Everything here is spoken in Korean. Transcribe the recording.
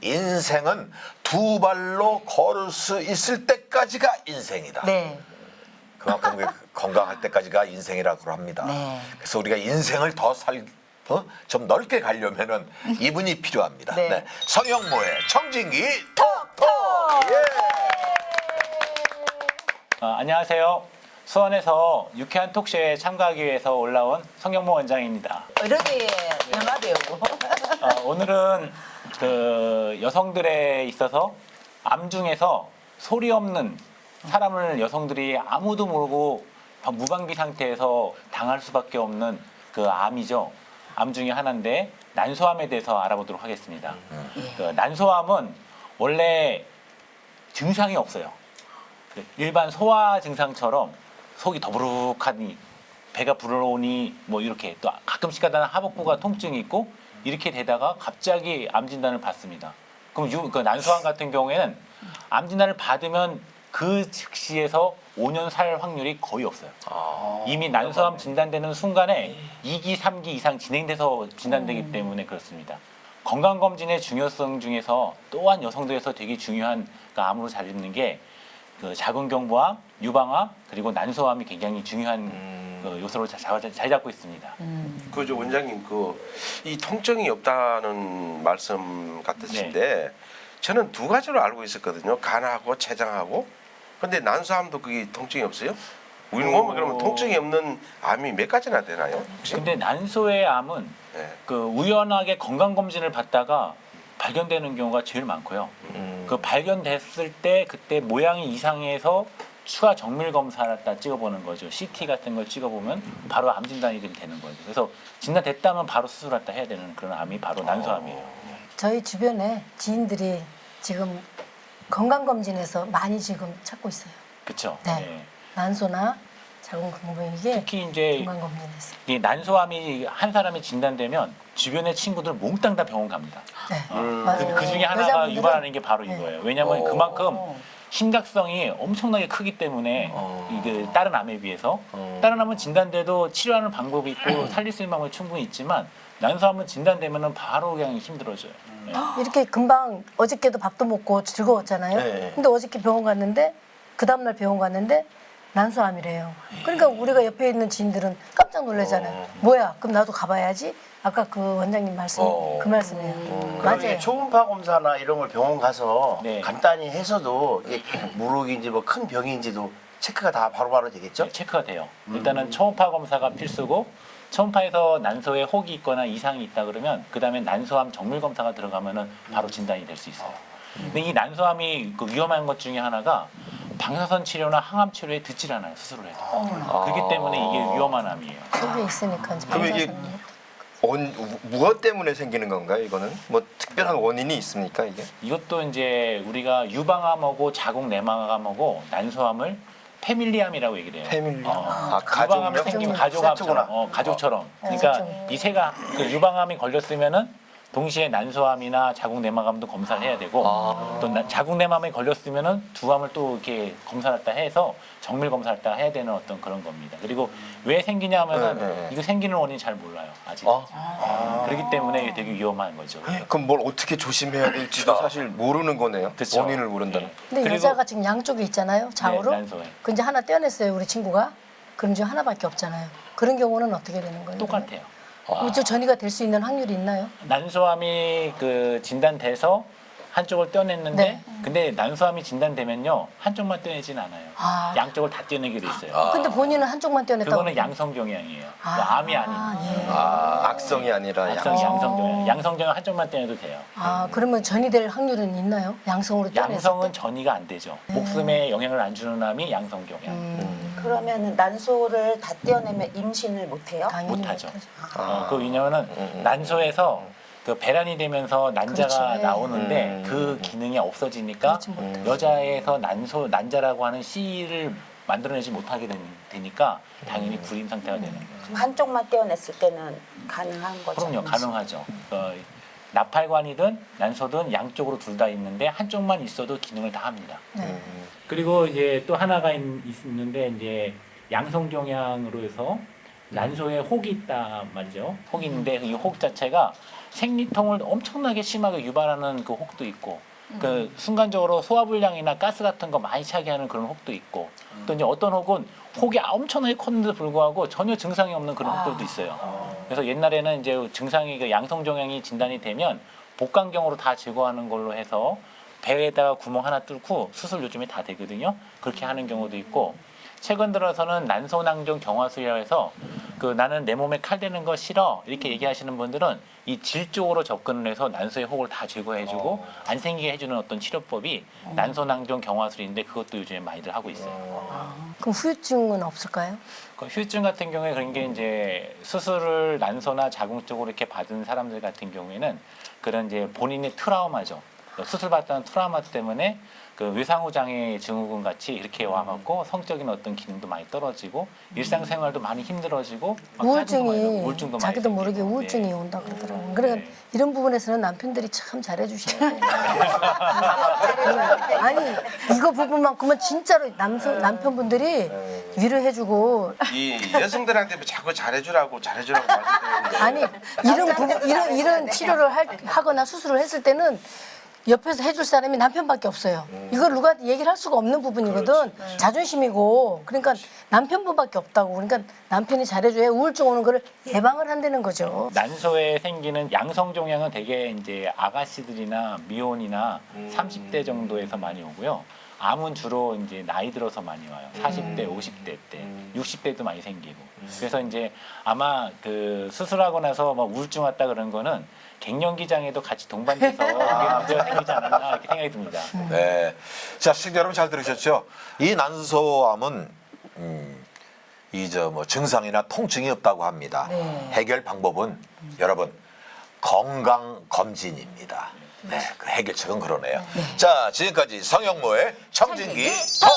인생은 두 발로 걸을 수 있을 때까지가 인생이다. 네. 그만큼 건강할 때까지가 인생이라고 합니다. 네. 그래서 우리가 인생을 좀 넓게 가려면은 이분이 필요합니다. 네. 네. 성형모의 청진기 톡톡. 예. 안녕하세요. 수원에서 유쾌한 톡쇼에 참가하기 위해서 올라온 성형모 원장입니다. 어른이 영화배우. 오늘은 그 여성들에 있어서 암 중에서 소리 없는 사람을 여성들이 아무도 모르고 무방비 상태에서 당할 수밖에 없는 그 암이죠. 암 중에 하나인데 난소암에 대해서 알아보도록 하겠습니다. 그 난소암은 원래 증상이 없어요. 일반 소화 증상처럼 속이 더부룩하니 배가 불러오니 뭐 이렇게 또 가끔씩 가다가 하복부가 통증이 있고 이렇게 되다가 갑자기 암 진단을 받습니다. 그럼 그 난소암 같은 경우에는 암 진단을 받으면 그 즉시에서 5년 살 확률이 거의 없어요. 이미 난소암 진단되는 순간에 2기, 3기 이상 진행돼서 진단되기 때문에 그렇습니다. 건강검진의 중요성 중에서 또한 여성들에서 되게 중요한 그 암으로 자리 잡는 게 그 자궁경부암, 유방암 그리고 난소암이 굉장히 중요한 그 요소로 자리 잡고 있습니다. 그죠 원장님 이 통증이 없다는 말씀 같으신데 저는 두 가지로 알고 있었거든요. 간하고 췌장하고. 근데 난소암도 그게 통증이 없어요? 우리 몸에 그러면 통증이 없는 암이 몇 가지나 되나요? 혹시? 근데 난소의 암은 네. 그 우연하게 건강검진을 받다가 발견되는 경우가 제일 많고요. 그 발견됐을 때 그때 모양이 이상해서 추가 정밀 검사를 다 찍어보는 거죠. CT 같은 걸 찍어보면 바로 암 진단이 되는 거죠. 그래서 진단됐다면 바로 수술을 다 해야 되는 그런 암이 바로 난소암이에요. 저희 주변에 지인들이 지금 건강검진에서 많이 지금 찾고 있어요. 그렇죠. 네. 난소나 자궁경부 이게 특히 이제 건강검진에서. 이 난소암이 한 사람이 진단되면 주변의 친구들 몽땅 다 병원 갑니다. 네. 그 중에 하나가 여자분들은 유발하는 게 바로 네. 이거예요. 왜냐하면 그만큼 심각성이 엄청나게 크기 때문에 이게 다른 암에 비해서 다른 암은 진단돼도 치료하는 방법이 있고 살릴 수 있는 방법이 충분히 있지만 난소암은 진단되면은 바로 그냥 힘들어져요. 네. 이렇게 금방 어저께도 밥도 먹고 즐거웠잖아요. 네. 근데 어저께 병원 갔는데 그 다음날 병원 갔는데 난소암이래요. 그러니까 우리가 옆에 있는 지인들은 깜짝 놀라잖아요. 뭐야? 그럼 나도 가봐야지. 아까 그 원장님 말씀 그 말씀이에요. 그럼 맞아요. 이게 초음파 검사나 이런 걸 병원 가서 네. 간단히 해서도 이게 무록인지 뭐 큰 병인지도 체크가 다 바로바로 되겠죠? 네, 체크가 돼요. 일단은 초음파 검사가 필수고 초음파에서 난소에 혹이 있거나 이상이 있다 그러면 그 다음에 난소암 정밀 검사가 들어가면은 바로 진단이 될 수 있어요. 근데 이 난소암이 그 위험한 것 중에 하나가 방사선 치료나 항암 치료에 듣질 않아요. 수술을 해도. 그렇기 때문에 이게 위험한 암이에요. 속에 있으니까 이제 그럼 이게 무엇 때문에 생기는 건가요? 이거는 뭐 특별한 원인이 있습니까 이게? 이것도 이제 우리가 유방암하고 자궁 내막암하고 난소암을 패밀리암이라고 얘기를 해요. 패밀리암. 유방암이 가족력? 생기면 가족구나. 가족처럼, 가족처럼. 그러니까 이 새가 그 유방암이 걸렸으면은 동시에 난소암이나 자궁 내막암도 검사를 해야 되고 또 자궁 내막암이 걸렸으면은 두 암을 또 이렇게 검사를 다 해서 정밀 검사를 다 해야 되는 어떤 그런 겁니다. 그리고 왜 생기냐면은 이거 생기는 원인이 잘 몰라요 아직. 그렇기 때문에 이게 되게 위험한 거죠. 그럼 뭘 어떻게 조심해야 될지도 사실 모르는 거네요. 그쵸. 원인을 모른다는. 근데 그리고- 여자가 지금 양쪽에 있잖아요. 좌우로. 네, 난소에. 그 이제 하나 떼어냈어요. 우리 친구가. 그럼 이제 하나밖에 없잖아요. 그런 경우는 어떻게 되는 거예요? 똑같아요. 좀 전이가 될 수 있는 확률이 있나요? 난소암이 그 진단돼서 한쪽을 떼어냈는데 네. 근데 난소암이 진단되면요 한쪽만 떼내진 않아요. 아. 양쪽을 다 떼내기로 있어요. 근데 본인은 한쪽만 떼어냈다고. 그거는 양성경향이에요. 암이 아닌. 예. 악성이 아니라 악성 양. 양성경향. 양성경향 한쪽만 떼내도 돼요. 그러면 전이 될 확률은 있나요? 양성으로 떼어냈을 양성은 때? 전이가 안 되죠. 목숨에 영향을 안 주는 암이 양성경향. 그러면 난소를 다 떼어내면 임신을 못해요? 당연히 못하죠. 못하죠. 그 왜냐면은 난소에서 그 배란이 되면서 난자가 그렇지. 나오는데 그 기능이 없어지니까 그렇지 못하죠. 여자에서 난자라고 하는 씨를 만들어내지 못하게 되니까 당연히 불임 상태가 되는 거예요. 그럼 한쪽만 떼어냈을 때는 가능한 거죠? 그럼요, 임신? 가능하죠. 나팔관이든 난소든 양쪽으로 둘 다 있는데 한쪽만 있어도 기능을 다 합니다. 네. 그리고 이제 또 하나가 있는데 이제 양성경향으로 해서 난소에 혹이 있다 말이죠. 혹이 있는데 이 혹 자체가 생리통을 엄청나게 심하게 유발하는 그 혹도 있고 그 순간적으로 소화불량이나 가스 같은 거 많이 차게 하는 그런 혹도 있고 또 이제 어떤 혹은 혹이 엄청나게 컸는데도 불구하고 전혀 증상이 없는 그런 혹들도 있어요. 그래서 옛날에는 이제 증상이 그 양성종양이 진단이 되면 복강경으로 다 제거하는 걸로 해서 배에다가 구멍 하나 뚫고 수술 요즘에 다 되거든요. 그렇게 하는 경우도 있고 최근 들어서는 난소낭종 경화술이라 해서 그 나는 내 몸에 칼 대는 거 싫어 이렇게 얘기하시는 분들은 이 질 쪽으로 접근을 해서 난소의 혹을 다 제거해주고 안 생기게 해주는 어떤 치료법이 난소낭종 경화술인데 그것도 요즘에 많이들 하고 있어요. 그럼 후유증은 없을까요? 그 후유증 같은 경우에 그런 게 이제 수술을 난소나 자궁 쪽으로 이렇게 받은 사람들 같은 경우에는 그런 이제 본인의 트라우마죠. 수술 받았다는 트라우마 때문에 그 외상후 장애 증후군 같이 이렇게 와갖고 성적인 어떤 기능도 많이 떨어지고 일상생활도 많이 힘들어지고 막 짜증도 많이 나고 우울증도 많이 자기도 모르게 생기고. 우울증이 네. 온다 그러더라고요. 그러니까 네. 이런 부분에서는 남편들이 참 잘해주셔야 돼요. 아니 이거 부분만큼은 진짜로 남편분들이 위로해주고 이 여성들한테 자꾸 잘해주라고 말씀드리는데 아니 이런 치료를 하거나 수술을 했을 때는 옆에서 해줄 사람이 남편밖에 없어요. 이걸 누가 얘기를 할 수가 없는 부분이거든. 자존심이고. 그러니까 남편분밖에 없다고. 그러니까 남편이 잘해줘야 우울증 오는 거를 예방을 한다는 거죠. 난소에 생기는 양성종양은 대개 이제 아가씨들이나 미혼이나 30대 정도에서 많이 오고요. 암은 주로 이제 나이 들어서 많이 와요. 40대, 50대 때, 60대도 많이 생기고. 그래서 이제 아마 그 수술하고 나서 막 우울증 왔다 그런 거는 갱년기장에도 같이 동반돼서 그게 문제가 생기지 않았나 이렇게 생각이 듭니다. 네. 자, 시청자 여러분 잘 들으셨죠? 이 난소암은 뭐 증상이나 통증이 없다고 합니다. 해결 방법은 여러분 건강 검진입니다. 네, 그 해결책은 그러네요. 자, 지금까지 성형모의 청진기 톡!